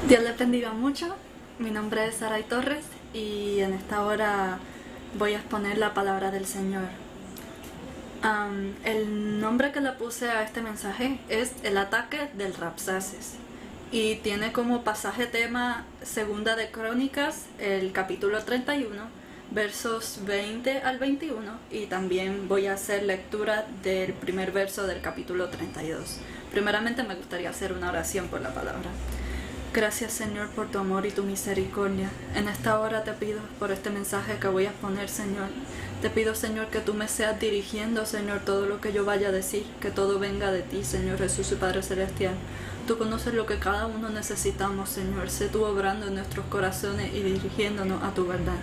Dios les bendiga mucho. Mi nombre es Saray Torres y en esta hora voy a exponer la palabra del Señor. El nombre que le puse a este mensaje es El ataque del Rabsaces y tiene como pasaje tema Segunda de Crónicas, el capítulo 31, versos 20 al 21, y también voy a hacer lectura del primer verso del capítulo 32. Primeramente me gustaría hacer una oración por la palabra. Gracias, Señor, por tu amor y tu misericordia. En esta hora te pido por este mensaje que voy a exponer, Señor. Te pido, Señor, que tú me seas dirigiendo, Señor, todo lo que yo vaya a decir, que todo venga de ti, Señor Jesús y Padre Celestial. Tú conoces lo que cada uno necesitamos, Señor. Sé tú obrando en nuestros corazones y dirigiéndonos a tu verdad.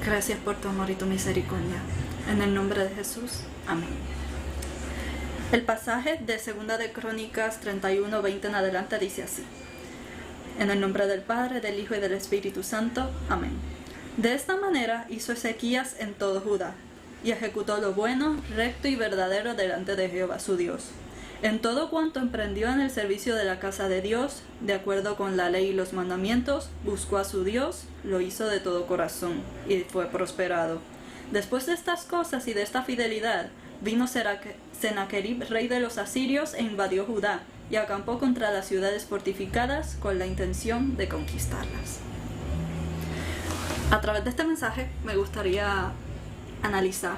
Gracias por tu amor y tu misericordia. En el nombre de Jesús. Amén. El pasaje de Segunda de Crónicas 31, 20 en adelante dice así. En el nombre del Padre, del Hijo y del Espíritu Santo. Amén. De esta manera hizo Ezequías en todo Judá, y ejecutó lo bueno, recto y verdadero delante de Jehová su Dios. En todo cuanto emprendió en el servicio de la casa de Dios, de acuerdo con la ley y los mandamientos, buscó a su Dios, lo hizo de todo corazón, y fue prosperado. Después de estas cosas y de esta fidelidad, vino Sennacherib, rey de los asirios, e invadió Judá, y acampó contra las ciudades fortificadas con la intención de conquistarlas. A través de este mensaje me gustaría analizar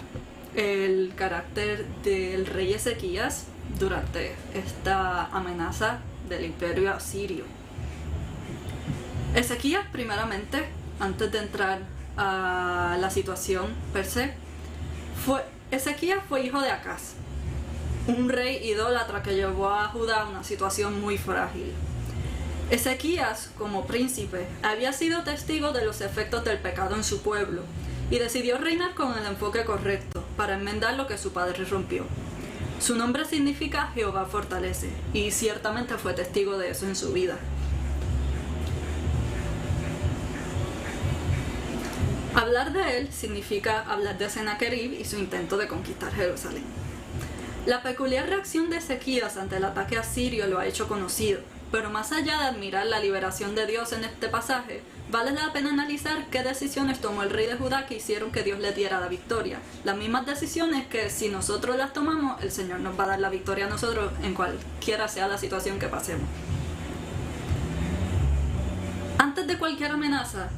el carácter del rey Ezequías durante esta amenaza del imperio asirio. Ezequías, primeramente, antes de entrar a la situación per se, Ezequías fue hijo de Acaz, un rey idólatra que llevó a Judá a una situación muy frágil. Ezequías, como príncipe, había sido testigo de los efectos del pecado en su pueblo y decidió reinar con el enfoque correcto para enmendar lo que su padre rompió. Su nombre significa Jehová fortalece, y ciertamente fue testigo de eso en su vida. Hablar de él significa hablar de Sennacherib y su intento de conquistar Jerusalén. La peculiar reacción de Ezequías ante el ataque asirio lo ha hecho conocido, pero más allá de admirar la liberación de Dios en este pasaje, vale la pena analizar qué decisiones tomó el rey de Judá que hicieron que Dios le diera la victoria. Las mismas decisiones que si nosotros las tomamos, el Señor nos va a dar la victoria a nosotros en cualquiera sea la situación que pasemos. Antes de cualquier amenaza,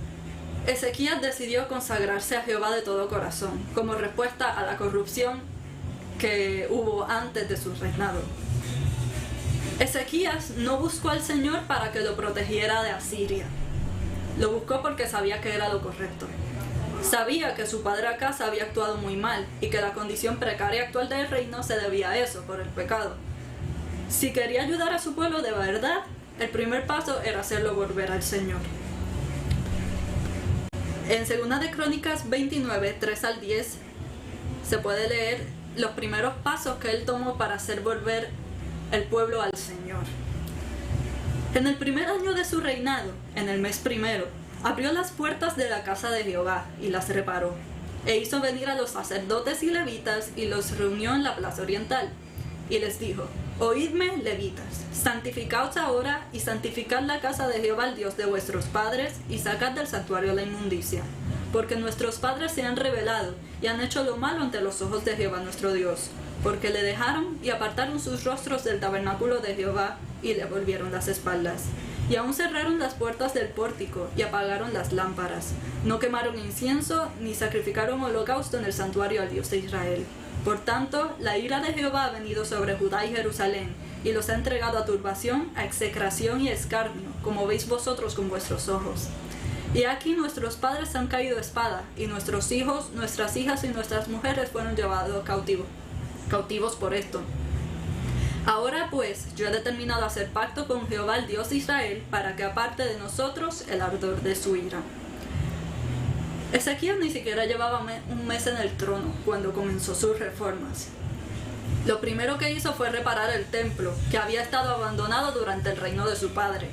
Ezequías decidió consagrarse a Jehová de todo corazón, como respuesta a la corrupción que hubo antes de su reinado. Ezequías no buscó al Señor para que lo protegiera de Asiria. Lo buscó porque sabía que era lo correcto. Sabía que su padre Acaz había actuado muy mal y que la condición precaria actual del reino se debía a eso, por el pecado. Si quería ayudar a su pueblo de verdad, el primer paso era hacerlo volver al Señor. En 2 de Crónicas 29, 3 al 10, se puede leer los primeros pasos que él tomó para hacer volver el pueblo al Señor. En el primer año de su reinado, en el mes primero, abrió las puertas de la casa de Jehová y las reparó, e hizo venir a los sacerdotes y levitas y los reunió en la plaza oriental, y les dijo: Oídme, levitas, santificaos ahora y santificad la casa de Jehová, el Dios de vuestros padres, y sacad del santuario la inmundicia, porque nuestros padres se han rebelado y han hecho lo malo ante los ojos de Jehová nuestro Dios, porque le dejaron y apartaron sus rostros del tabernáculo de Jehová y le volvieron las espaldas. Y aún cerraron las puertas del pórtico y apagaron las lámparas. No quemaron incienso ni sacrificaron holocausto en el santuario al Dios de Israel. Por tanto, la ira de Jehová ha venido sobre Judá y Jerusalén, y los ha entregado a turbación, a execración y escarnio, como veis vosotros con vuestros ojos. Y aquí nuestros padres han caído a espada, y nuestros hijos, nuestras hijas y nuestras mujeres fueron llevados cautivos por esto. Ahora pues, yo he determinado hacer pacto con Jehová, el Dios de Israel, para que aparte de nosotros el ardor de su ira. Ezequías ni siquiera llevaba un mes en el trono cuando comenzó sus reformas. Lo primero que hizo fue reparar el templo, que había estado abandonado durante el reino de su padre.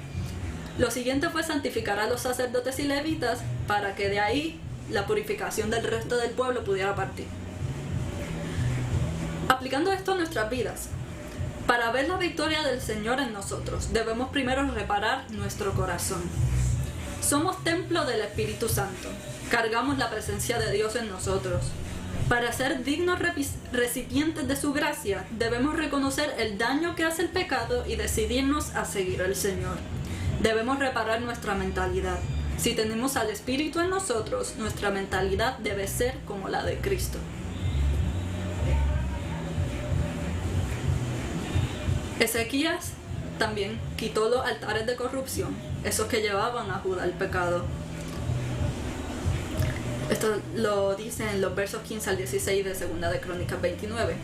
Lo siguiente fue santificar a los sacerdotes y levitas para que de ahí la purificación del resto del pueblo pudiera partir. Aplicando esto a nuestras vidas, Para ver la victoria del Señor en nosotros, debemos primero reparar nuestro corazón. Somos templo del Espíritu Santo. Cargamos la presencia de Dios en nosotros. Para ser dignos recipientes de su gracia, debemos reconocer el daño que hace el pecado y decidirnos a seguir al Señor. Debemos reparar nuestra mentalidad. Si tenemos al Espíritu en nosotros, nuestra mentalidad debe ser como la de Cristo. Ezequías también quitó los altares de corrupción, esos que llevaban a Judá al pecado. Esto lo dice en los versos 15 al 16 de 2 de Crónicas 29.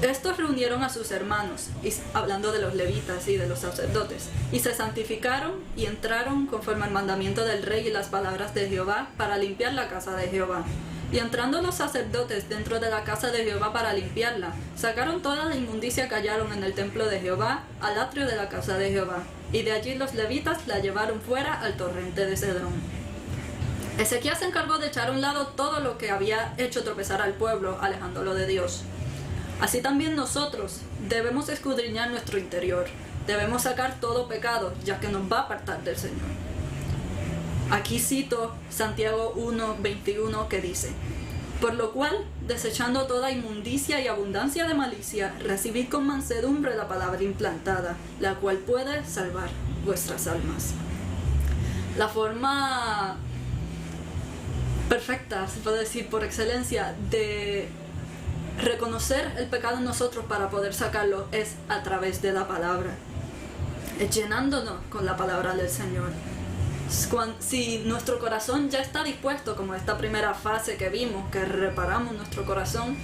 Estos reunieron a sus hermanos, hablando de los levitas y de los sacerdotes, y se santificaron y entraron conforme al mandamiento del rey y las palabras de Jehová para limpiar la casa de Jehová. Y entrando los sacerdotes dentro de la casa de Jehová para limpiarla, sacaron toda la inmundicia que hallaron en el templo de Jehová al atrio de la casa de Jehová, y de allí los levitas la llevaron fuera al torrente de Cedrón. Ezequías se encargó de echar a un lado todo lo que había hecho tropezar al pueblo, alejándolo de Dios. Así también nosotros debemos escudriñar nuestro interior, debemos sacar todo pecado, ya que nos va a apartar del Señor. Aquí cito Santiago 1:21 que dice: por lo cual, desechando toda inmundicia y abundancia de malicia, recibid con mansedumbre la palabra implantada, la cual puede salvar vuestras almas. La forma perfecta, se puede decir por excelencia, de reconocer el pecado en nosotros para poder sacarlo es a través de la palabra, es llenándonos con la palabra del Señor. Si nuestro corazón ya está dispuesto, como esta primera fase que vimos, que reparamos nuestro corazón,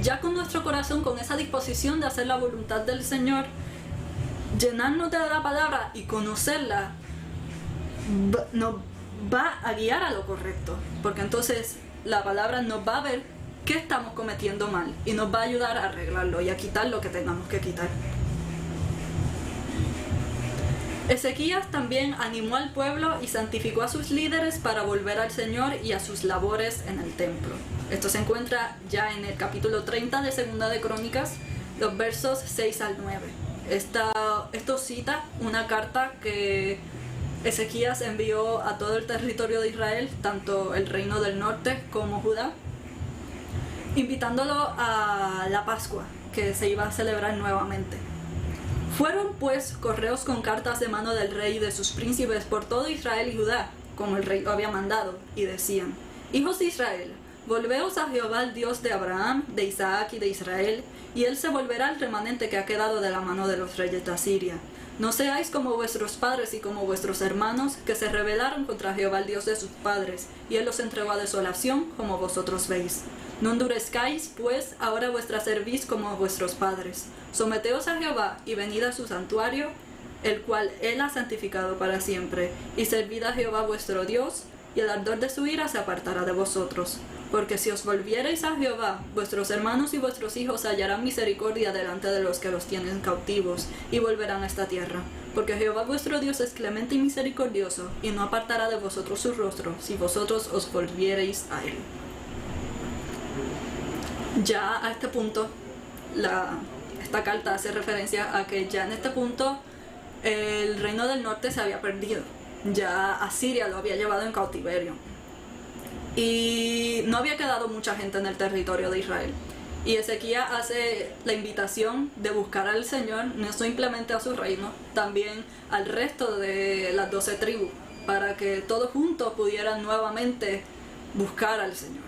ya con nuestro corazón, con esa disposición de hacer la voluntad del Señor, llenarnos de la palabra y conocerla, nos va a guiar a lo correcto, porque entonces la palabra nos va a ver qué estamos cometiendo mal y nos va a ayudar a arreglarlo y a quitar lo que tengamos que quitar. Ezequías también animó al pueblo y santificó a sus líderes para volver al Señor y a sus labores en el templo. Esto se encuentra ya en el capítulo 30 de 2 de Crónicas, los versos 6 al 9. Esto cita una carta que Ezequías envió a todo el territorio de Israel, tanto el reino del norte como Judá, invitándolo a la Pascua, que se iba a celebrar nuevamente. Fueron pues correos con cartas de mano del rey y de sus príncipes por todo Israel y Judá, como el rey lo había mandado, y decían: hijos de Israel, volveos a Jehová el Dios de Abraham, de Isaac y de Israel, y él se volverá al remanente que ha quedado de la mano de los reyes de Asiria. No seáis como vuestros padres y como vuestros hermanos, que se rebelaron contra Jehová el Dios de sus padres, y él los entregó a desolación, como vosotros veis. No endurezcáis, pues, ahora vuestra cerviz como vuestros padres. Someteos a Jehová, y venid a su santuario, el cual él ha santificado para siempre, y servid a Jehová vuestro Dios, y el ardor de su ira se apartará de vosotros. Porque si os volviereis a Jehová, vuestros hermanos y vuestros hijos hallarán misericordia delante de los que los tienen cautivos, y volverán a esta tierra. Porque Jehová vuestro Dios es clemente y misericordioso, y no apartará de vosotros su rostro, si vosotros os volviereis a él. Ya a este punto, esta carta hace referencia a que ya en este punto el reino del norte se había perdido. Ya Asiria lo había llevado en cautiverio. Y no había quedado mucha gente en el territorio de Israel. Y Ezequías hace la invitación de buscar al Señor, no simplemente a su reino, también al resto de las 12 tribus, para que todos juntos pudieran nuevamente buscar al Señor.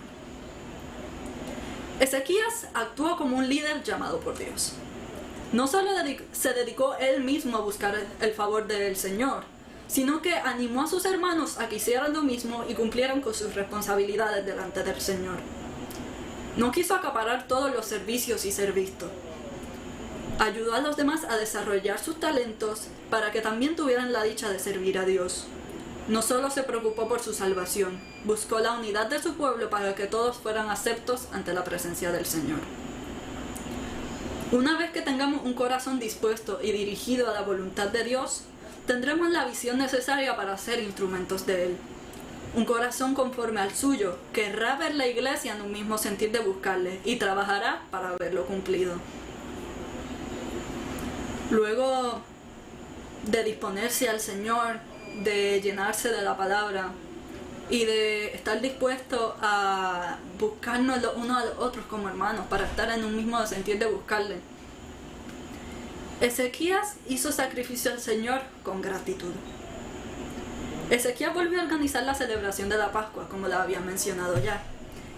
Ezequías actuó como un líder llamado por Dios. No solo se dedicó él mismo a buscar el favor del Señor, sino que animó a sus hermanos a que hicieran lo mismo y cumplieran con sus responsabilidades delante del Señor. No quiso acaparar todos los servicios y ser visto. Ayudó a los demás a desarrollar sus talentos para que también tuvieran la dicha de servir a Dios. No solo se preocupó por su salvación, buscó la unidad de su pueblo para que todos fueran aceptos ante la presencia del Señor. Una vez que tengamos un corazón dispuesto y dirigido a la voluntad de Dios, tendremos la visión necesaria para ser instrumentos de Él. Un corazón conforme al suyo querrá ver la iglesia en un mismo sentir de buscarle y trabajará para verlo cumplido. Luego de disponerse al Señor, de llenarse de la palabra y de estar dispuesto a buscarnos los unos a los otros como hermanos para estar en un mismo sentir de buscarle, Ezequías hizo sacrificio al Señor con gratitud. Ezequías volvió a organizar la celebración de la Pascua, como la había mencionado ya,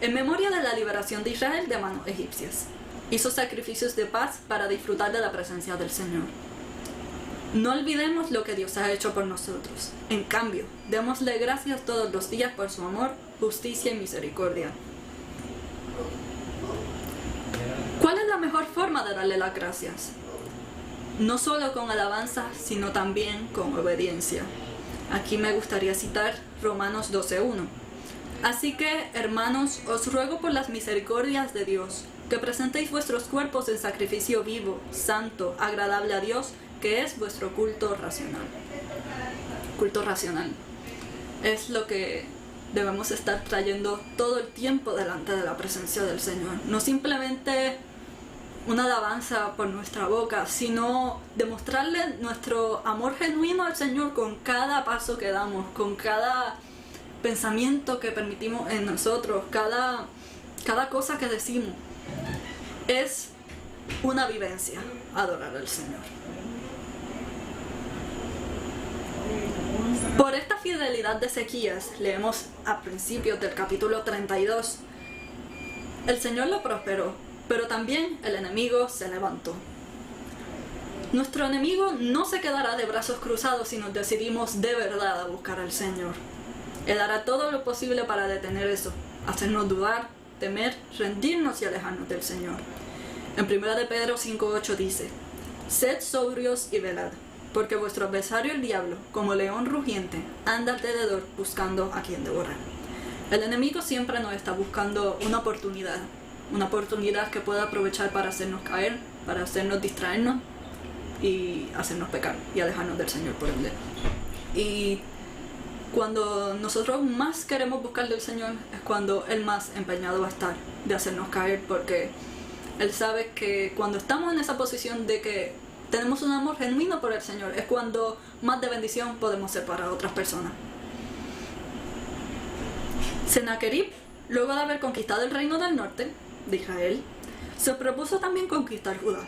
en memoria de la liberación de Israel de manos egipcias. Hizo sacrificios de paz para disfrutar de la presencia del Señor. No olvidemos lo que Dios ha hecho por nosotros. En cambio, démosle gracias todos los días por su amor, justicia y misericordia. ¿Cuál es la mejor forma de darle las gracias? No solo con alabanza, sino también con obediencia. Aquí me gustaría citar Romanos 12:1. Así que, hermanos, os ruego por las misericordias de Dios, que presentéis vuestros cuerpos en sacrificio vivo, santo, agradable a Dios, que es vuestro culto racional. Culto racional es lo que debemos estar trayendo todo el tiempo delante de la presencia del Señor. No simplemente una alabanza por nuestra boca, sino demostrarle nuestro amor genuino al Señor con cada paso que damos, con cada pensamiento que permitimos en nosotros, cada cosa que decimos. Es una vivencia adorar al Señor. Por esta fidelidad de Ezequías, leemos a principios del capítulo 32, el Señor lo prosperó, pero también el enemigo se levantó. Nuestro enemigo no se quedará de brazos cruzados si nos decidimos de verdad a buscar al Señor. Él hará todo lo posible para detener eso, hacernos dudar, temer, rendirnos y alejarnos del Señor. En 1 de Pedro 5:8 dice: Sed sobrios y velad, porque vuestro adversario el diablo, como león rugiente, anda alrededor buscando a quien devorar. El enemigo siempre nos está buscando una oportunidad que pueda aprovechar para hacernos caer, para hacernos distraernos y hacernos pecar y alejarnos del Señor por ende. Y cuando nosotros más queremos buscar del Señor es cuando Él más empeñado va a estar de hacernos caer, porque Él sabe que cuando estamos en esa posición de que tenemos un amor genuino por el Señor, es cuando más de bendición podemos ser para otras personas. Sennacherib, luego de haber conquistado el reino del norte de Israel, se propuso también conquistar Judá.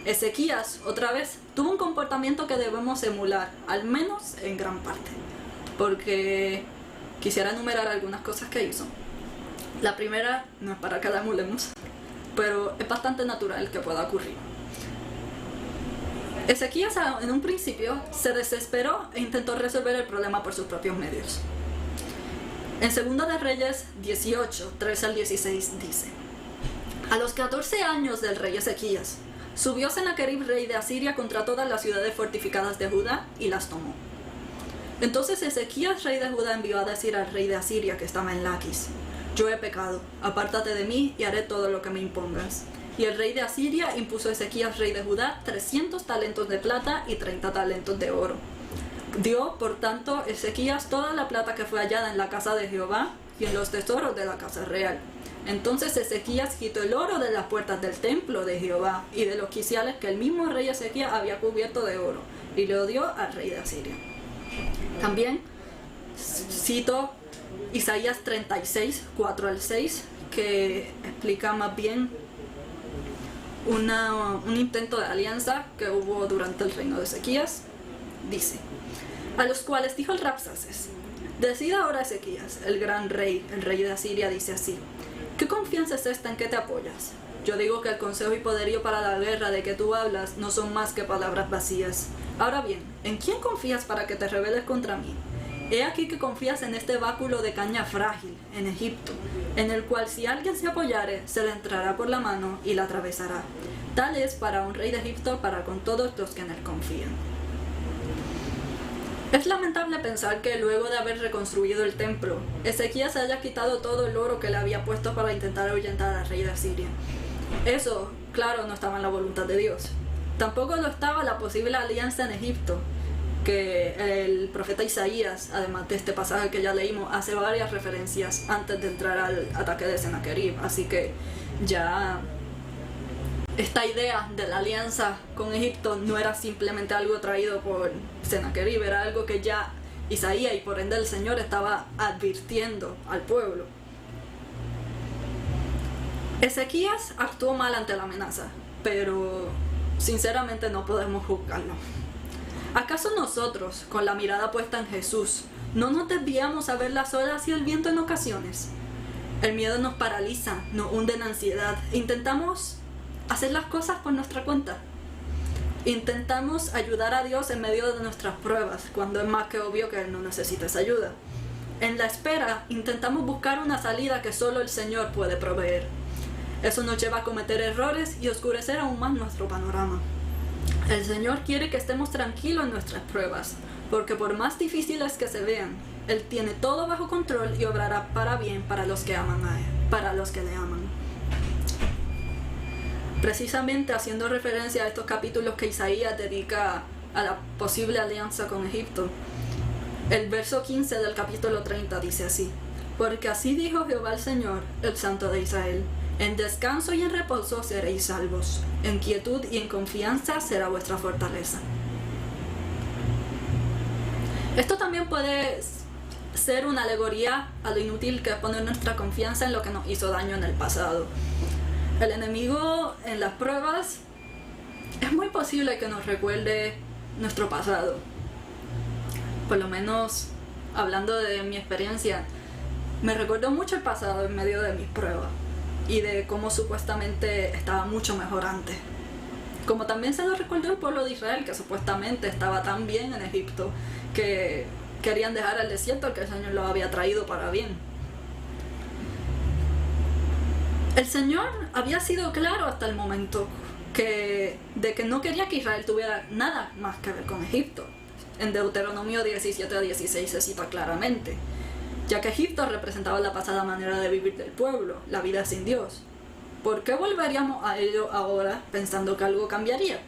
Ezequías, otra vez, tuvo un comportamiento que debemos emular, al menos en gran parte, porque quisiera enumerar algunas cosas que hizo. La primera no es para que la emulemos, pero es bastante natural que pueda ocurrir. Ezequías en un principio se desesperó e intentó resolver el problema por sus propios medios. En 2 de Reyes 18, 13 al 16 dice: A los 14 años del rey Ezequías, subió Sennacherib, rey de Asiria, contra todas las ciudades fortificadas de Judá y las tomó. Entonces Ezequías, rey de Judá, envió a decir al rey de Asiria que estaba en Laquis: Yo he pecado, apártate de mí y haré todo lo que me impongas. Y el rey de Asiria impuso a Ezequías, rey de Judá, 300 talentos de plata y 30 talentos de oro. Dio, por tanto, Ezequías toda la plata que fue hallada en la casa de Jehová y en los tesoros de la casa real. Entonces Ezequías quitó el oro de las puertas del templo de Jehová y de los quiciales que el mismo rey Ezequías había cubierto de oro, y lo dio al rey de Asiria. También cito Isaías 36, 4 al 6, que explica más bien un intento de alianza que hubo durante el reino de Ezequías. Dice: A los cuales dijo el Rabsaces: Decid ahora Ezequías, el gran rey, el rey de Asiria, dice así: ¿Qué confianza es esta en que te apoyas? Yo digo que el consejo y poderío para la guerra de que tú hablas no son más que palabras vacías. Ahora bien, ¿en quién confías para que te rebeles contra mí? He aquí que confías en este báculo de caña frágil, en Egipto, en el cual si alguien se apoyare, se le entrará por la mano y la atravesará. Tal es para un rey de Egipto, para con todos los que en él confían. Es lamentable pensar que luego de haber reconstruido el templo, Ezequías haya quitado todo el oro que le había puesto para intentar ahuyentar al rey de Asiria. Eso, claro, no estaba en la voluntad de Dios. Tampoco lo estaba la posible alianza en Egipto, que el profeta Isaías, además de este pasaje que ya leímos, hace varias referencias antes de entrar al ataque de Sennacherib, así que ya esta idea de la alianza con Egipto no era simplemente algo traído por Sennacherib, era algo que ya Isaías y por ende el Señor estaba advirtiendo al pueblo. Ezequías actuó mal ante la amenaza, pero sinceramente no podemos juzgarlo. ¿Acaso nosotros, con la mirada puesta en Jesús, no nos desviamos a ver las olas y el viento en ocasiones? El miedo nos paraliza, nos hunde en ansiedad. Intentamos hacer las cosas por nuestra cuenta. Intentamos ayudar a Dios en medio de nuestras pruebas, cuando es más que obvio que Él no necesita esa ayuda. En la espera, intentamos buscar una salida que solo el Señor puede proveer. Eso nos lleva a cometer errores y oscurecer aún más nuestro panorama. El Señor quiere que estemos tranquilos en nuestras pruebas, porque por más difíciles que se vean, Él tiene todo bajo control y obrará para bien para los que aman a Él, para los que le aman. Precisamente haciendo referencia a estos capítulos que Isaías dedica a la posible alianza con Egipto, el verso 15 del capítulo 30 dice así: porque así dijo Jehová el Señor, el Santo de Israel: en descanso y en reposo seréis salvos, en quietud y en confianza será vuestra fortaleza. Esto también puede ser una alegoría a lo inútil que es poner nuestra confianza en lo que nos hizo daño en el pasado. El enemigo en las pruebas es muy posible que nos recuerde nuestro pasado. Por lo menos, hablando de mi experiencia, me recuerdo mucho el pasado en medio de mis pruebas y de cómo supuestamente estaba mucho mejor antes. Como también se lo recuerdo el pueblo de Israel, que supuestamente estaba tan bien en Egipto que querían dejar el desierto al que el Señor los había traído para bien. El Señor había sido claro hasta el momento de que no quería que Israel tuviera nada más que ver con Egipto. En Deuteronomio 17:16 se cita claramente, ya que Egipto representaba la pasada manera de vivir del pueblo, la vida sin Dios. ¿Por qué volveríamos a ello ahora pensando que algo cambiaría?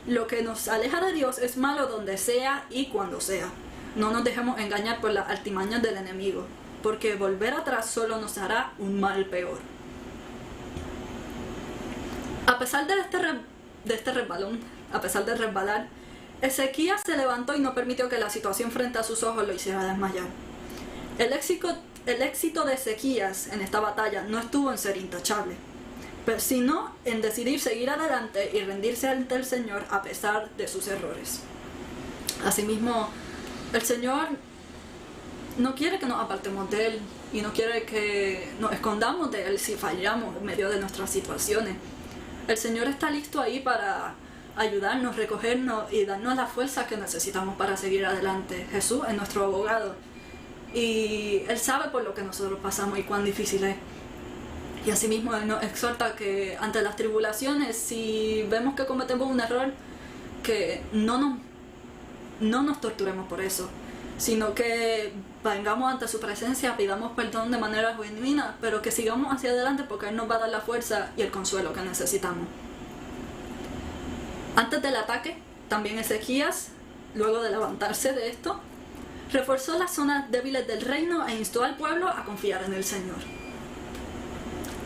Lo que nos aleja de Dios es malo donde sea y cuando sea. No nos dejemos engañar por las artimañas del enemigo, porque volver atrás solo nos hará un mal peor. A pesar de este resbalón, a pesar de resbalar, Ezequías se levantó y no permitió que la situación frente a sus ojos lo hiciera desmayar. El éxito de Ezequías en esta batalla no estuvo en ser intachable, sino en decidir seguir adelante y rendirse ante el Señor a pesar de sus errores. Asimismo, el Señor no quiere que nos apartemos de Él y no quiere que nos escondamos de Él si fallamos en medio de nuestras situaciones. El Señor está listo ahí para ayudarnos, recogernos y darnos la fuerza que necesitamos para seguir adelante. Jesús es nuestro abogado y Él sabe por lo que nosotros pasamos y cuán difícil es. Y asimismo Él nos exhorta que ante las tribulaciones, si vemos que cometemos un error, que no nos torturemos por eso, sino que vengamos ante su presencia, pidamos perdón de manera genuina, pero que sigamos hacia adelante porque Él nos va a dar la fuerza y el consuelo que necesitamos. Antes del ataque, también Ezequías, luego de levantarse de esto, reforzó las zonas débiles del reino e instó al pueblo a confiar en el Señor.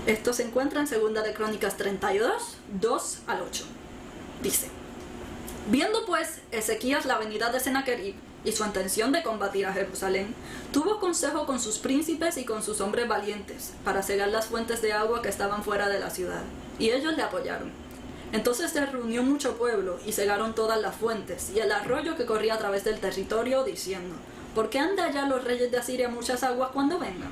Esto se encuentra en 2 de Crónicas 32, 2 al 8. Dice: viendo pues Ezequías la venida de Sennacherib y su intención de combatir a Jerusalén, tuvo consejo con sus príncipes y con sus hombres valientes para cegar las fuentes de agua que estaban fuera de la ciudad, y ellos le apoyaron. Entonces se reunió mucho pueblo y cegaron todas las fuentes y el arroyo que corría a través del territorio, diciendo: ¿por qué han de hallar los reyes de Asiria muchas aguas cuando vengan?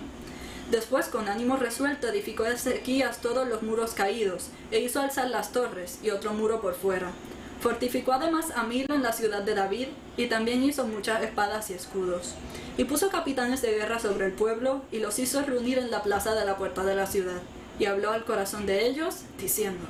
Después, con ánimo resuelto, edificó Ezequías todos los muros caídos, e hizo alzar las torres y otro muro por fuera. Fortificó además a Milo en la ciudad de David, y también hizo muchas espadas y escudos. Y puso capitanes de guerra sobre el pueblo, y los hizo reunir en la plaza de la puerta de la ciudad. Y habló al corazón de ellos, diciendo: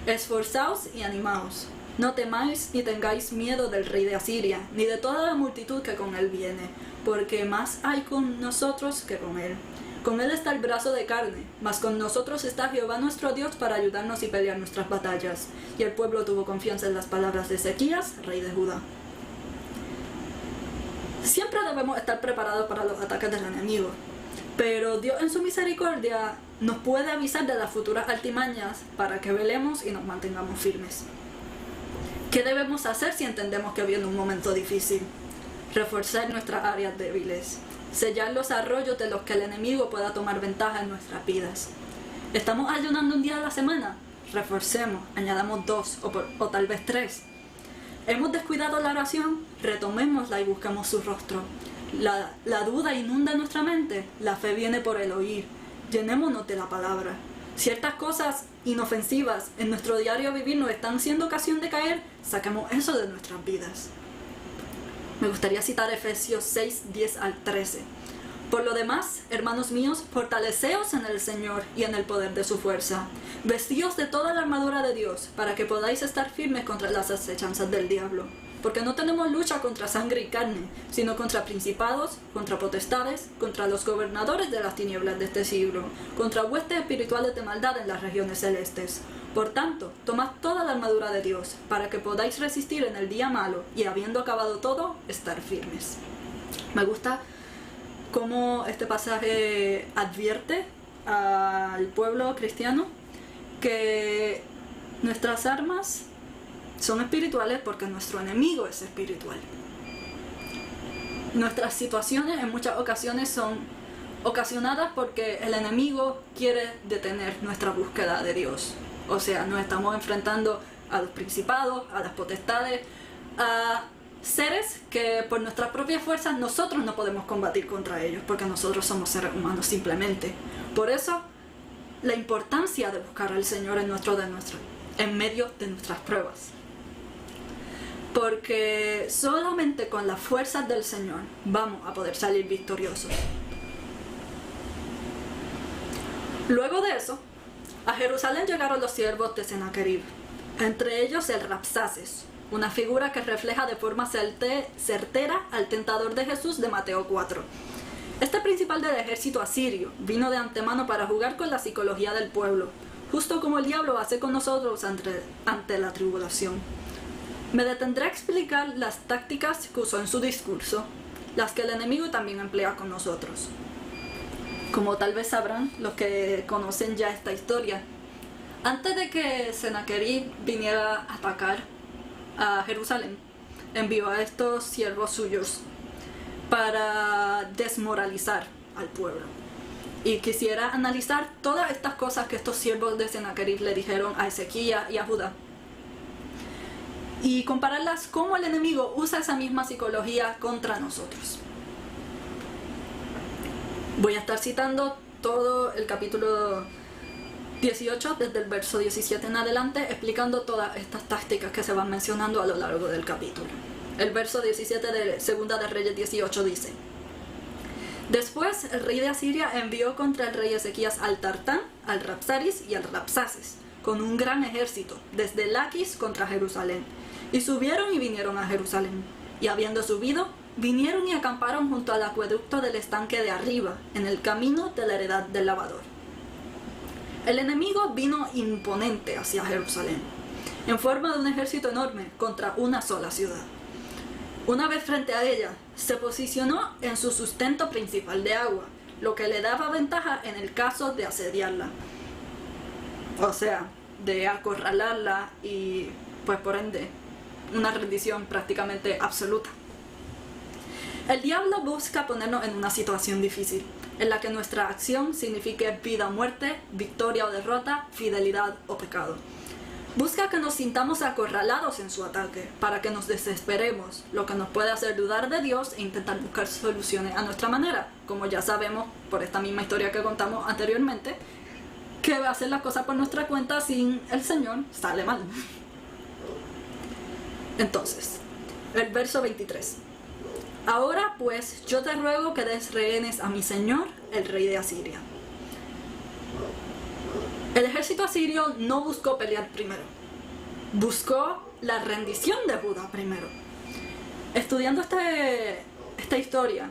esforzaos y animaos. No temáis ni tengáis miedo del rey de Asiria, ni de toda la multitud que con él viene, porque más hay con nosotros que con él. Con él está el brazo de carne, mas con nosotros está Jehová nuestro Dios para ayudarnos y pelear nuestras batallas. Y el pueblo tuvo confianza en las palabras de Ezequías, rey de Judá. Siempre debemos estar preparados para los ataques del enemigo, pero Dios en su misericordia nos puede avisar de las futuras artimañas para que velemos y nos mantengamos firmes. ¿Qué debemos hacer si entendemos que viene un momento difícil? Reforzar nuestras áreas débiles, sellar los arroyos de los que el enemigo pueda tomar ventaja en nuestras vidas. ¿Estamos ayunando un día a la semana? Reforcemos, añadamos 2 o tal vez 3. ¿Hemos descuidado la oración? Retomémosla y busquemos su rostro. La duda inunda nuestra mente, la fe viene por el oír. Llenémonos de la palabra. Ciertas cosas inofensivas en nuestro diario vivir nos están siendo ocasión de caer, saquemos eso de nuestras vidas. Me gustaría citar Efesios 6, 10 al 13. Por lo demás, hermanos míos, fortaleceos en el Señor y en el poder de su fuerza. Vestíos de toda la armadura de Dios, para que podáis estar firmes contra las acechanzas del diablo. Porque no tenemos lucha contra sangre y carne, sino contra principados, contra potestades, contra los gobernadores de las tinieblas de este siglo, contra huestes espirituales de maldad en las regiones celestes. Por tanto, tomad toda la armadura de Dios, para que podáis resistir en el día malo, y habiendo acabado todo, estar firmes. Me gusta cómo este pasaje advierte al pueblo cristiano que nuestras armas son espirituales porque nuestro enemigo es espiritual. Nuestras situaciones en muchas ocasiones son ocasionadas porque el enemigo quiere detener nuestra búsqueda de Dios. O sea, nos estamos enfrentando a los principados, a las potestades, a seres que por nuestras propias fuerzas nosotros no podemos combatir contra ellos, porque nosotros somos seres humanos simplemente. Por eso, la importancia de buscar al Señor en medio de nuestras pruebas. Porque solamente con las fuerzas del Señor vamos a poder salir victoriosos. Luego de eso, a Jerusalén llegaron los siervos de Sennacherib, entre ellos el Rabsaces, una figura que refleja de forma certera al tentador de Jesús de Mateo 4. Este principal del ejército asirio vino de antemano para jugar con la psicología del pueblo, justo como el diablo hace con nosotros ante la tribulación. Me detendré a explicar las tácticas que usó en su discurso, las que el enemigo también emplea con nosotros. Como tal vez sabrán los que conocen ya esta historia, antes de que Sennacherib viniera a atacar a Jerusalén, envió a estos siervos suyos para desmoralizar al pueblo. Y quisiera analizar todas estas cosas que estos siervos de Sennacherib le dijeron a Ezequías y a Judá, y compararlas cómo el enemigo usa esa misma psicología contra nosotros. Voy a estar citando todo el capítulo 18, desde el verso 17 en adelante, explicando todas estas tácticas que se van mencionando a lo largo del capítulo. El verso 17 de Segunda de Reyes 18 dice: Después el rey de Asiria envió contra el rey Ezequías al Tartán, al Rabsaris y al Rabsaces, con un gran ejército, desde Laquis contra Jerusalén. Y subieron y vinieron a Jerusalén. Y habiendo subido, vinieron y acamparon junto al acueducto del estanque de arriba, en el camino de la heredad del lavador. El enemigo vino imponente hacia Jerusalén, en forma de un ejército enorme contra una sola ciudad. Una vez frente a ella, se posicionó en su sustento principal de agua, lo que le daba ventaja en el caso de asediarla. O sea, de acorralarla y, pues por ende, una rendición prácticamente absoluta. El diablo busca ponernos en una situación difícil, en la que nuestra acción signifique vida o muerte, victoria o derrota, fidelidad o pecado. Busca que nos sintamos acorralados en su ataque, para que nos desesperemos, lo que nos puede hacer dudar de Dios e intentar buscar soluciones a nuestra manera, como ya sabemos por esta misma historia que contamos anteriormente, que hacer las cosas por nuestra cuenta sin el Señor sale mal. Entonces, el verso 23. Ahora pues yo te ruego que des rehenes a mi señor, el rey de Asiria. El ejército asirio no buscó pelear primero, buscó la rendición de Judá primero. Estudiando esta historia,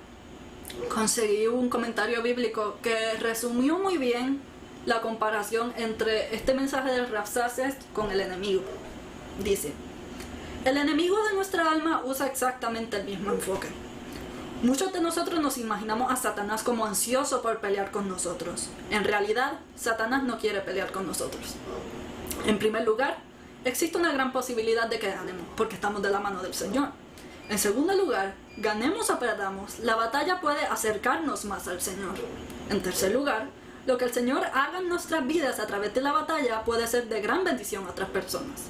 conseguí un comentario bíblico que resumió muy bien la comparación entre este mensaje del Rabsaces con el enemigo. Dice: el enemigo de nuestra alma usa exactamente el mismo enfoque. Muchos de nosotros nos imaginamos a Satanás como ansioso por pelear con nosotros. En realidad, Satanás no quiere pelear con nosotros. En primer lugar, existe una gran posibilidad de que ganemos, porque estamos de la mano del Señor. En segundo lugar, ganemos o perdamos, la batalla puede acercarnos más al Señor. En tercer lugar, lo que el Señor haga en nuestras vidas a través de la batalla puede ser de gran bendición a otras personas.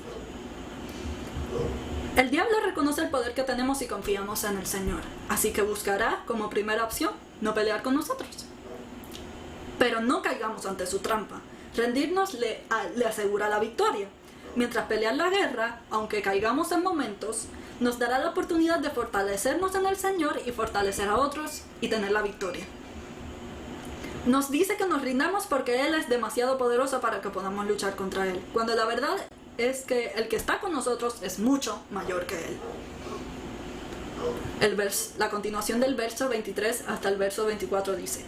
El diablo reconoce el poder que tenemos si confiamos en el Señor, así que buscará como primera opción no pelear con nosotros. Pero no caigamos ante su trampa. Rendirnos le asegura la victoria. Mientras pelear la guerra, aunque caigamos en momentos, nos dará la oportunidad de fortalecernos en el Señor y fortalecer a otros y tener la victoria. Nos dice que nos rindamos porque Él es demasiado poderoso para que podamos luchar contra Él, cuando la verdad es que el que está con nosotros es mucho mayor que Él. La continuación del verso 23 hasta el verso 24 dice: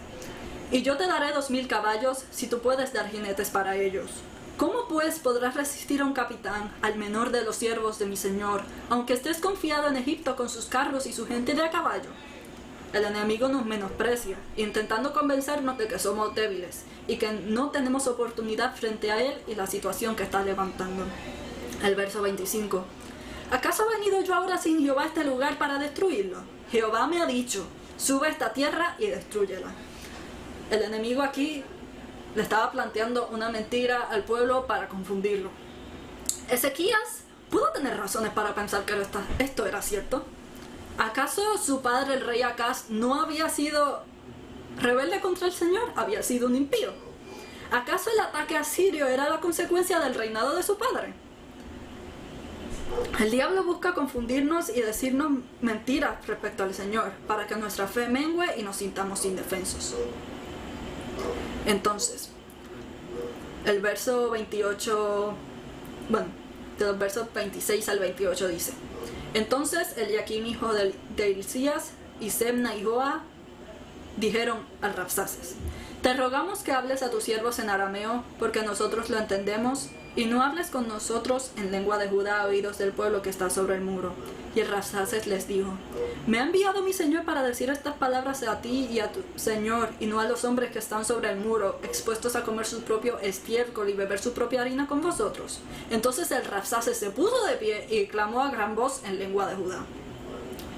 Y yo te daré 2000 caballos si tú puedes dar jinetes para ellos. ¿Cómo pues podrás resistir a un capitán, al menor de los siervos de mi señor, aunque estés confiado en Egipto con sus carros y su gente de a caballo? El enemigo nos menosprecia, intentando convencernos de que somos débiles y que no tenemos oportunidad frente a él y la situación que está levantando. El verso 25. ¿Acaso he venido yo ahora sin Jehová a este lugar para destruirlo? Jehová me ha dicho, sube a esta tierra y destrúyela. El enemigo aquí le estaba planteando una mentira al pueblo para confundirlo. Ezequías pudo tener razones para pensar que esto era cierto. ¿Acaso su padre, el rey Acaz, no había sido rebelde contra el Señor? Había sido un impío. ¿Acaso el ataque asirio era la consecuencia del reinado de su padre? El diablo busca confundirnos y decirnos mentiras respecto al Señor para que nuestra fe mengue y nos sintamos indefensos. Entonces, el verso 28, de los versos 26 al 28 dice: Entonces Eliaquim, hijo de Hilcías, y Sebna y Joa dijeron al Rabsaces: Te rogamos que hables a tus siervos en arameo, porque nosotros lo entendemos, y no hables con nosotros en lengua de Judá a oídos del pueblo que está sobre el muro. Y el Rabsaces les dijo: Me ha enviado mi señor para decir estas palabras a ti y a tu señor, y no a los hombres que están sobre el muro, expuestos a comer su propio estiércol y beber su propia harina con vosotros. Entonces el Rabsaces se puso de pie y clamó a gran voz en lengua de Judá.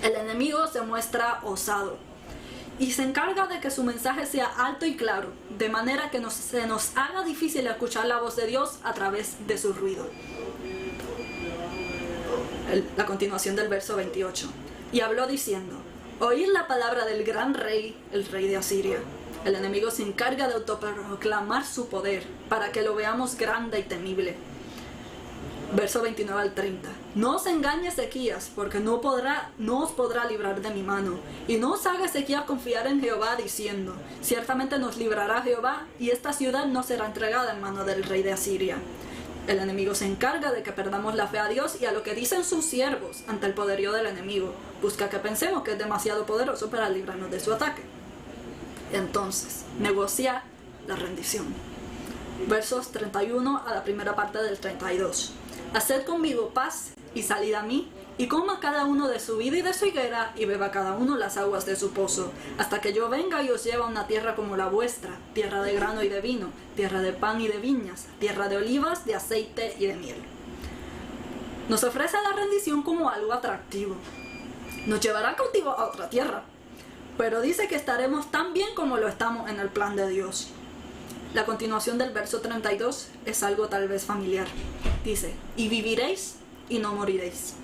El enemigo se muestra osado y se encarga de que su mensaje sea alto y claro, de manera que se nos haga difícil escuchar la voz de Dios a través de su ruido. La continuación del verso 28. Y habló diciendo: Oíd la palabra del gran rey, el rey de Asiria. El enemigo se encarga de autoproclamar su poder para que lo veamos grande y temible. Verso 29 al 30. No os engañe Ezequías, porque no os podrá librar de mi mano. Y no os haga Ezequías confiar en Jehová, diciendo: Ciertamente nos librará Jehová, y esta ciudad no será entregada en mano del rey de Asiria. El enemigo se encarga de que perdamos la fe a Dios y a lo que dicen sus siervos ante el poderío del enemigo. Busca que pensemos que es demasiado poderoso para librarnos de su ataque. Entonces, negocia la rendición. Versos 31 a la primera parte del 32. Haced conmigo paz y salid a mí, y coma cada uno de su vid y de su higuera, y beba cada uno las aguas de su pozo, hasta que yo venga y os lleve a una tierra como la vuestra, tierra de grano y de vino, tierra de pan y de viñas, tierra de olivas, de aceite y de miel. Nos ofrece la rendición como algo atractivo. Nos llevará cautivo a otra tierra, pero dice que estaremos tan bien como lo estamos en el plan de Dios. La continuación del verso 32 es algo tal vez familiar. Dice: y viviréis y no moriréis.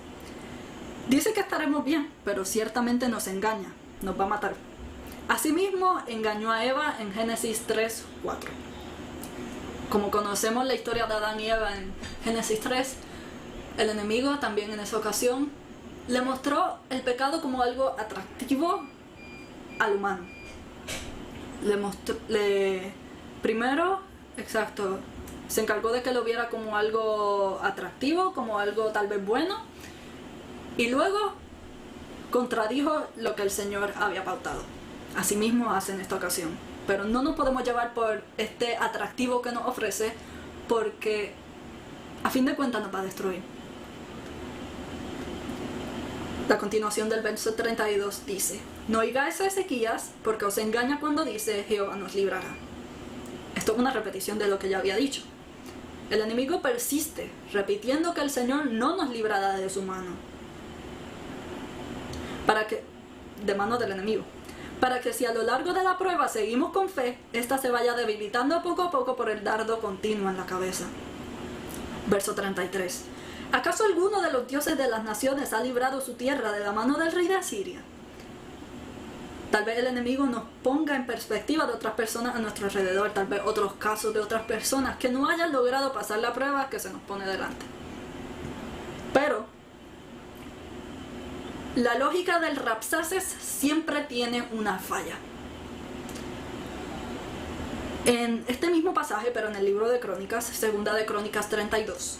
Dice que estaremos bien, pero ciertamente nos engaña, nos va a matar. Asimismo, engañó a Eva en Génesis 3:4. Como conocemos la historia de Adán y Eva en Génesis 3, el enemigo también en esa ocasión le mostró el pecado como algo atractivo al humano. Se encargó de que lo viera como algo atractivo, como algo tal vez bueno, y luego contradijo lo que el Señor había pautado. Asimismo hace en esta ocasión. Pero no nos podemos llevar por este atractivo que nos ofrece, porque a fin de cuentas nos va a destruir. La continuación del verso 32 dice: no oigáis a Ezequías, porque os engaña cuando dice Jehová nos librará. Esto es una repetición de lo que ya había dicho. El enemigo persiste, repitiendo que el Señor no nos librará de su mano. De mano del enemigo. Para que si a lo largo de la prueba seguimos con fe, ésta se vaya debilitando poco a poco por el dardo continuo en la cabeza. Verso 33. ¿Acaso alguno de los dioses de las naciones ha librado su tierra de la mano del rey de Asiria? Tal vez el enemigo nos ponga en perspectiva de otras personas a nuestro alrededor, tal vez otros casos de otras personas que no hayan logrado pasar la prueba que se nos pone delante. Pero la lógica del Rabsaces siempre tiene una falla. En este mismo pasaje, pero en el libro de Crónicas, segunda de Crónicas 32,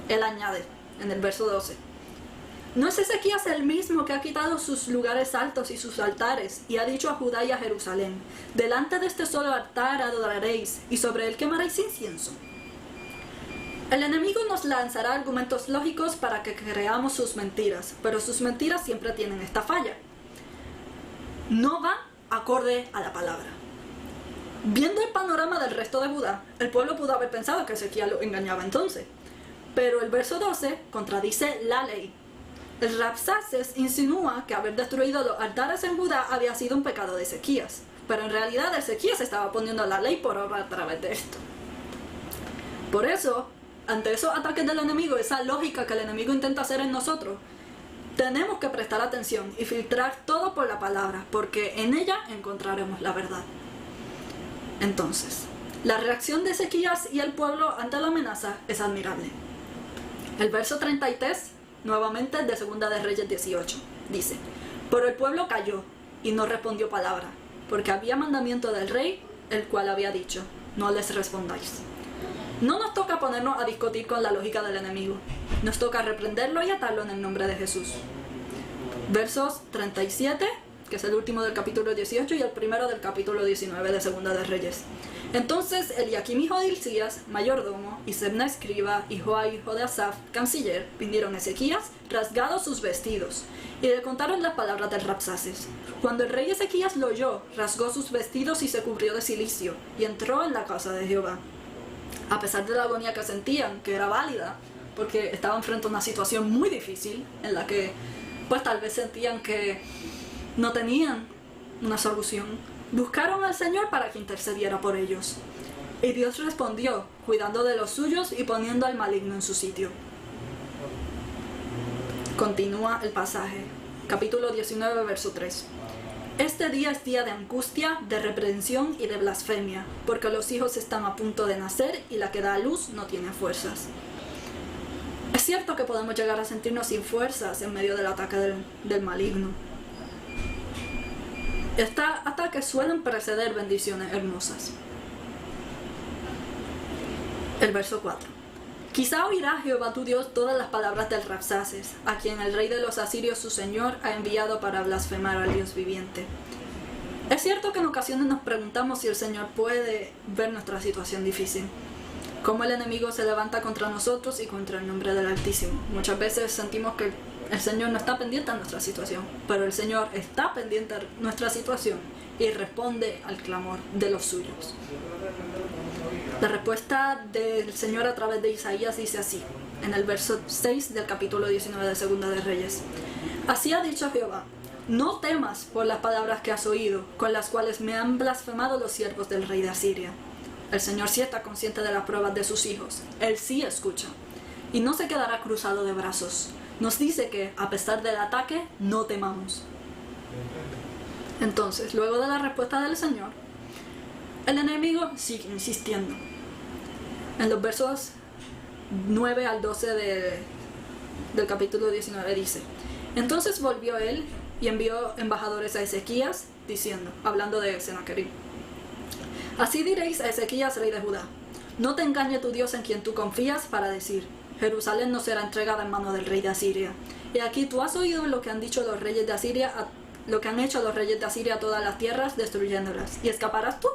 él añade en el verso 12: ¿no es Ezequías el mismo que ha quitado sus lugares altos y sus altares, y ha dicho a Judá y a Jerusalén: delante de este solo altar adoraréis, y sobre él quemaréis incienso? El enemigo nos lanzará argumentos lógicos para que creamos sus mentiras, pero sus mentiras siempre tienen esta falla: no va acorde a la palabra. Viendo el panorama del resto de Judá, el pueblo pudo haber pensado que Ezequías lo engañaba entonces, pero el verso 12 contradice la ley. El Rabsaces insinúa que haber destruido los altares en Judá había sido un pecado de Ezequías, pero en realidad Ezequías estaba poniendo la ley por obra a través de esto. Por eso, ante esos ataques del enemigo, esa lógica que el enemigo intenta hacer en nosotros, tenemos que prestar atención y filtrar todo por la palabra, porque en ella encontraremos la verdad. Entonces, la reacción de Ezequías y el pueblo ante la amenaza es admirable. El verso 33, nuevamente de Segunda de Reyes 18, dice: pero el pueblo calló y no respondió palabra, porque había mandamiento del rey, el cual había dicho: no les respondáis. No nos toca ponernos a discutir con la lógica del enemigo, nos toca reprenderlo y atarlo en el nombre de Jesús. Versos 37, que es el último del capítulo 18, y el primero del capítulo 19 de Segunda de Reyes. Entonces Eliaquim hijo de Hilcías, mayordomo, y Sebna escriba, y Joai hijo de Asaf, canciller, vinieron a Ezequías, rasgados sus vestidos, y le contaron las palabras del Rabsaces. Cuando el rey Ezequías lo oyó, rasgó sus vestidos y se cubrió de cilicio, y entró en la casa de Jehová. A pesar de la agonía que sentían, que era válida, porque estaban frente a una situación muy difícil, en la que pues tal vez sentían que no tenían una solución, buscaron al Señor para que intercediera por ellos. Y Dios respondió, cuidando de los suyos y poniendo al maligno en su sitio. Continúa el pasaje, capítulo 19, verso 3. Este día es día de angustia, de reprensión y de blasfemia, porque los hijos están a punto de nacer y la que da a luz no tiene fuerzas. Es cierto que podemos llegar a sentirnos sin fuerzas en medio del ataque del maligno. Estos ataques suelen preceder bendiciones hermosas. El verso 4. Quizá oirá Jehová tu Dios todas las palabras del Rabsaces, a quien el rey de los asirios su señor ha enviado para blasfemar al Dios viviente. Es cierto que en ocasiones nos preguntamos si el Señor puede ver nuestra situación difícil, cómo el enemigo se levanta contra nosotros y contra el nombre del Altísimo. Muchas veces sentimos que el Señor no está pendiente de nuestra situación, pero el Señor está pendiente de nuestra situación y responde al clamor de los suyos. La respuesta del Señor a través de Isaías dice así, en el verso 6 del capítulo 19 de Segunda de Reyes. Así ha dicho Jehová: no temas por las palabras que has oído, con las cuales me han blasfemado los siervos del rey de Asiria. El Señor sí está consciente de las pruebas de sus hijos, Él sí escucha, y no se quedará cruzado de brazos. Nos dice que, a pesar del ataque, no temamos. Entonces, luego de la respuesta del Señor, el enemigo sigue insistiendo. En los versos 9 al 12 del capítulo 19 dice: entonces volvió él y envió embajadores a Ezequías, diciendo, hablando de Sennacherib: así diréis a Ezequías, rey de Judá: no te engañe tu Dios en quien tú confías, para decir: Jerusalén no será entregada en mano del rey de Asiria. Y aquí tú has oído lo que han dicho los reyes de Asiria, lo que han hecho los reyes de Asiria a todas las tierras, destruyéndolas. ¿Y escaparás tú?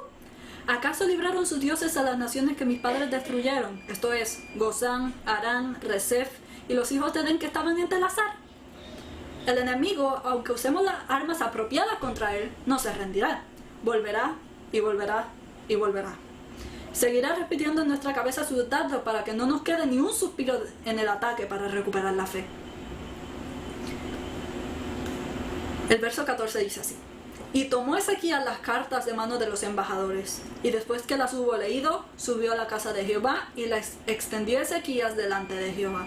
¿Acaso libraron sus dioses a las naciones que mis padres destruyeron? Esto es, Gozán, Harán, Resef y los hijos de Edén que estaban en Telasar. El enemigo, aunque usemos las armas apropiadas contra él, no se rendirá. Volverá y volverá y volverá. Seguirá repitiendo en nuestra cabeza sus dardos para que no nos quede ni un suspiro en el ataque para recuperar la fe. El verso 14 dice así: y tomó Ezequías las cartas de manos de los embajadores, y después que las hubo leído, subió a la casa de Jehová y las extendió Ezequías delante de Jehová.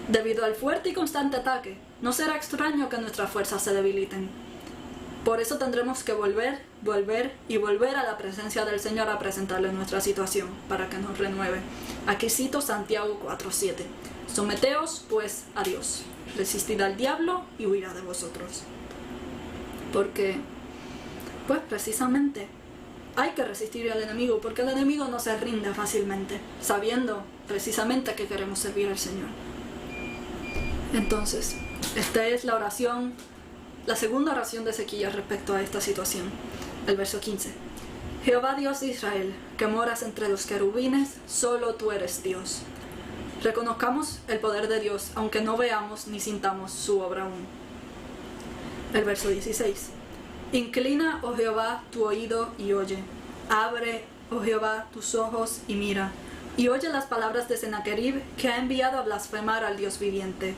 Debido al fuerte y constante ataque, no será extraño que nuestras fuerzas se debiliten. Por eso tendremos que volver y volver a la presencia del Señor a presentarle nuestra situación, para que nos renueve. Aquí cito Santiago 4:7. Someteos, pues, a Dios. Resistid al diablo y huirá de vosotros. Porque, pues precisamente, hay que resistir al enemigo, porque el enemigo no se rinde fácilmente, sabiendo precisamente que queremos servir al Señor. Entonces, esta es la oración, la segunda oración de Ezequías respecto a esta situación. El verso 15. Jehová Dios de Israel, que moras entre los querubines, solo tú eres Dios. Reconozcamos el poder de Dios, aunque no veamos ni sintamos su obra aún. El verso 16. Inclina, oh Jehová, tu oído y oye. Abre, oh Jehová, tus ojos y mira. Y oye las palabras de Sennacherib, que ha enviado a blasfemar al Dios viviente.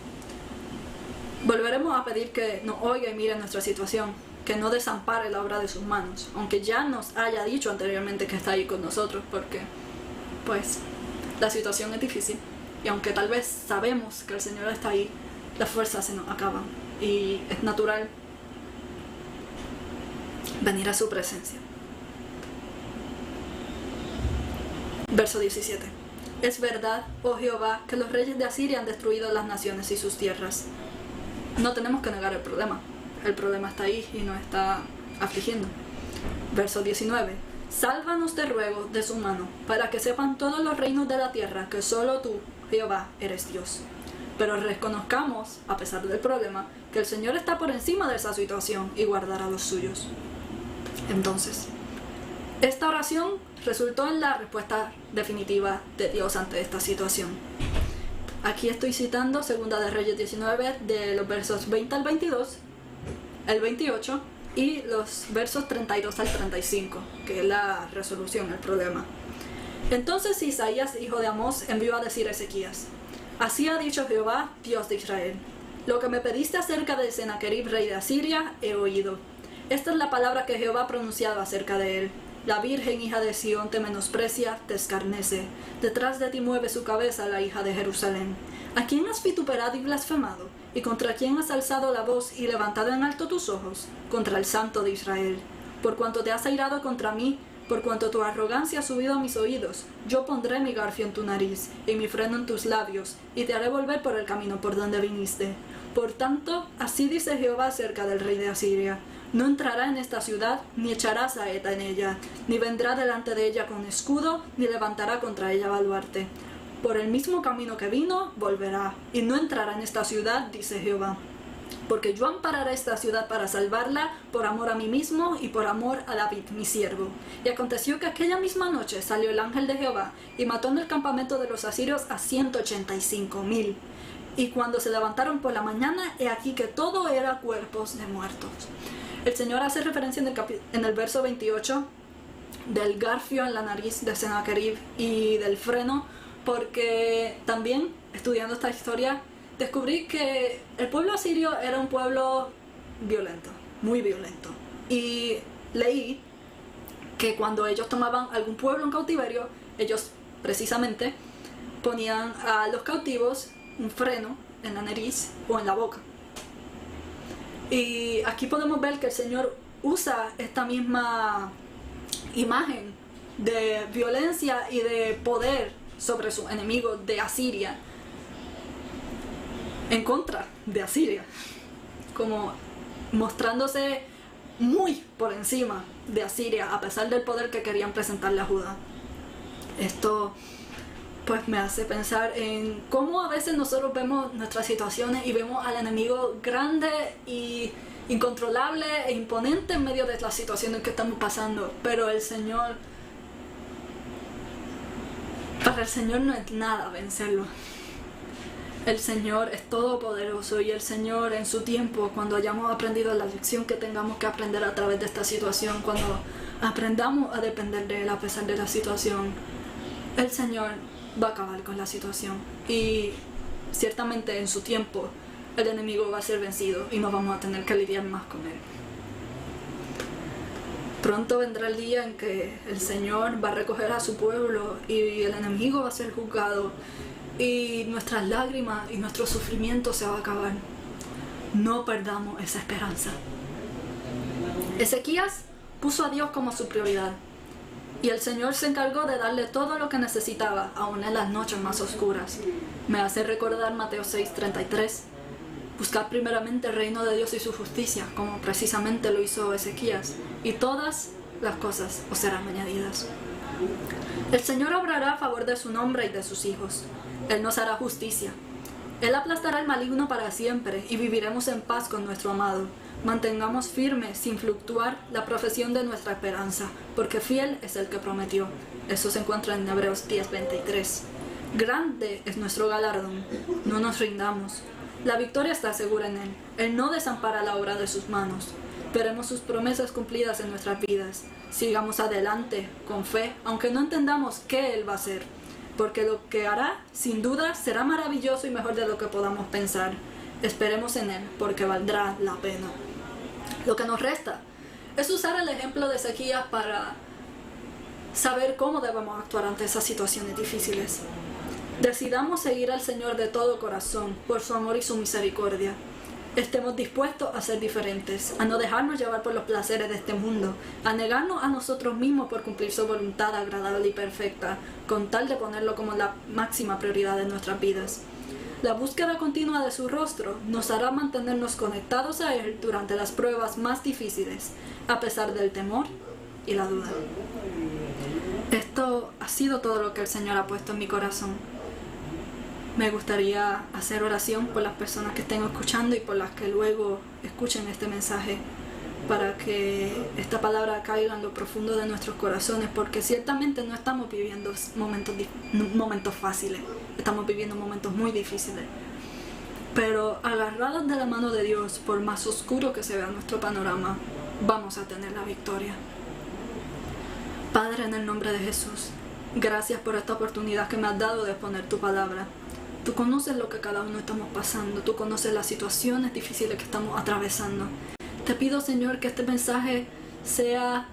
Volveremos a pedir que nos oiga y mire nuestra situación, que no desampare la obra de sus manos, aunque ya nos haya dicho anteriormente que está ahí con nosotros, porque, pues, la situación es difícil. Y aunque tal vez sabemos que el Señor está ahí, las fuerzas se nos acaban. Y es natural venir a su presencia. Verso 17. Es verdad, oh Jehová, que los reyes de Asiria han destruido las naciones y sus tierras. No tenemos que negar el problema. El problema está ahí y nos está afligiendo. Verso 19. Sálvanos, te ruego, de su mano, para que sepan todos los reinos de la tierra que solo tú, Jehová, eres Dios. Pero reconozcamos, a pesar del problema, que el Señor está por encima de esa situación y guardará a los suyos. Entonces, esta oración resultó en la respuesta definitiva de Dios ante esta situación. Aquí estoy citando Segunda de Reyes 19, de los versos 20 al 22, el 28 y los versos 32 al 35, que es la resolución, el problema. Entonces Isaías, hijo de Amós, envió a decir a Ezequías: así ha dicho Jehová, Dios de Israel: lo que me pediste acerca de Sennacherib, rey de Asiria, he oído. Esta es la palabra que Jehová ha pronunciado acerca de él. La virgen hija de Sión te menosprecia, te escarnece. Detrás de ti mueve su cabeza la hija de Jerusalén. ¿A quién has vituperado y blasfemado? ¿Y contra quién has alzado la voz y levantado en alto tus ojos? Contra el Santo de Israel. Por cuanto te has airado contra mí, por cuanto tu arrogancia ha subido a mis oídos, yo pondré mi garfio en tu nariz y mi freno en tus labios, y te haré volver por el camino por donde viniste. Por tanto, así dice Jehová acerca del rey de Asiria: no entrará en esta ciudad, ni echará saeta en ella, ni vendrá delante de ella con escudo, ni levantará contra ella baluarte. Por el mismo camino que vino, volverá, y no entrará en esta ciudad, dice Jehová. Porque yo ampararé esta ciudad para salvarla, por amor a mí mismo y por amor a David, mi siervo. Y aconteció que aquella misma noche salió el ángel de Jehová, y mató en el campamento de los asirios a 185,000. Y cuando se levantaron por la mañana, he aquí que todo era cuerpos de muertos. El Señor hace referencia en el verso 28 del garfio en la nariz de Sennacherib y del freno, porque también, estudiando esta historia, descubrí que el pueblo asirio era un pueblo violento, muy violento. Y leí que cuando ellos tomaban algún pueblo en cautiverio, ellos precisamente ponían a los cautivos un freno en la nariz o en la boca. Y aquí podemos ver que el Señor usa esta misma imagen de violencia y de poder sobre sus enemigos de Asiria, en contra de Asiria, como mostrándose muy por encima de Asiria, a pesar del poder que querían presentarle a Judá. Esto pues me hace pensar en cómo a veces nosotros vemos nuestras situaciones y vemos al enemigo grande y incontrolable e imponente en medio de las situaciones que estamos pasando, pero el Señor, para el Señor no es nada vencerlo. El Señor es todopoderoso y el Señor en su tiempo, cuando hayamos aprendido la lección que tengamos que aprender a través de esta situación, cuando aprendamos a depender de Él a pesar de la situación, el Señor va a acabar con la situación y ciertamente en su tiempo el enemigo va a ser vencido y no vamos a tener que lidiar más con él. Pronto vendrá el día en que el Señor va a recoger a su pueblo y el enemigo va a ser juzgado y nuestras lágrimas y nuestro sufrimiento se va a acabar. No perdamos esa esperanza. Ezequías puso a Dios como su prioridad y el Señor se encargó de darle todo lo que necesitaba, aun en las noches más oscuras. Me hace recordar Mateo 6:33. Buscad primeramente el reino de Dios y su justicia, como precisamente lo hizo Ezequías, y todas las cosas os serán añadidas. El Señor obrará a favor de su nombre y de sus hijos. Él nos hará justicia. Él aplastará al maligno para siempre y viviremos en paz con nuestro amado. Mantengamos firme, sin fluctuar, la profesión de nuestra esperanza, porque fiel es el que prometió. Eso se encuentra en Hebreos 10:23. Grande es nuestro galardón. No nos rindamos. La victoria está segura en Él. Él no desampara la obra de sus manos. Veremos sus promesas cumplidas en nuestras vidas. Sigamos adelante, con fe, aunque no entendamos qué Él va a hacer. Porque lo que hará, sin duda, será maravilloso y mejor de lo que podamos pensar. Esperemos en Él, porque valdrá la pena. Lo que nos resta es usar el ejemplo de Ezequías para saber cómo debemos actuar ante esas situaciones difíciles. Decidamos seguir al Señor de todo corazón, por su amor y su misericordia. Estemos dispuestos a ser diferentes, a no dejarnos llevar por los placeres de este mundo, a negarnos a nosotros mismos por cumplir su voluntad agradable y perfecta, con tal de ponerlo como la máxima prioridad de nuestras vidas. La búsqueda continua de su rostro nos hará mantenernos conectados a Él durante las pruebas más difíciles, a pesar del temor y la duda. Esto ha sido todo lo que el Señor ha puesto en mi corazón. Me gustaría hacer oración por las personas que estén escuchando y por las que luego escuchen este mensaje, para que esta palabra caiga en lo profundo de nuestros corazones, porque ciertamente no estamos viviendo momentos fáciles, estamos viviendo momentos muy difíciles. Pero agarrados de la mano de Dios, por más oscuro que se vea nuestro panorama, vamos a tener la victoria. Padre, en el nombre de Jesús, gracias por esta oportunidad que me has dado de exponer tu palabra. Tú conoces lo que cada uno estamos pasando, tú conoces las situaciones difíciles que estamos atravesando. Te pido, Señor, que este mensaje sea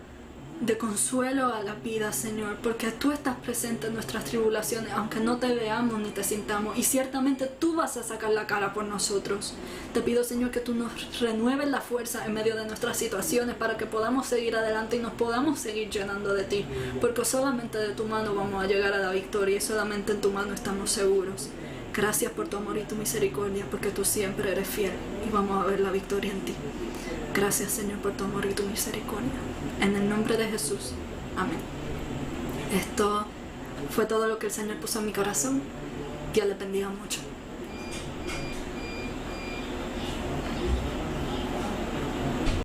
de consuelo a la vida, Señor, porque tú estás presente en nuestras tribulaciones, aunque no te veamos ni te sintamos, y ciertamente tú vas a sacar la cara por nosotros. Te pido, Señor, que tú nos renueves la fuerza en medio de nuestras situaciones para que podamos seguir adelante y nos podamos seguir llenando de ti, porque solamente de tu mano vamos a llegar a la victoria y solamente en tu mano estamos seguros. Gracias por tu amor y tu misericordia, porque tú siempre eres fiel y vamos a ver la victoria en ti. Gracias, Señor, por tu amor y tu misericordia. En el nombre de Jesús. Amén. Esto fue todo lo que el Señor puso en mi corazón. Dios les bendiga mucho.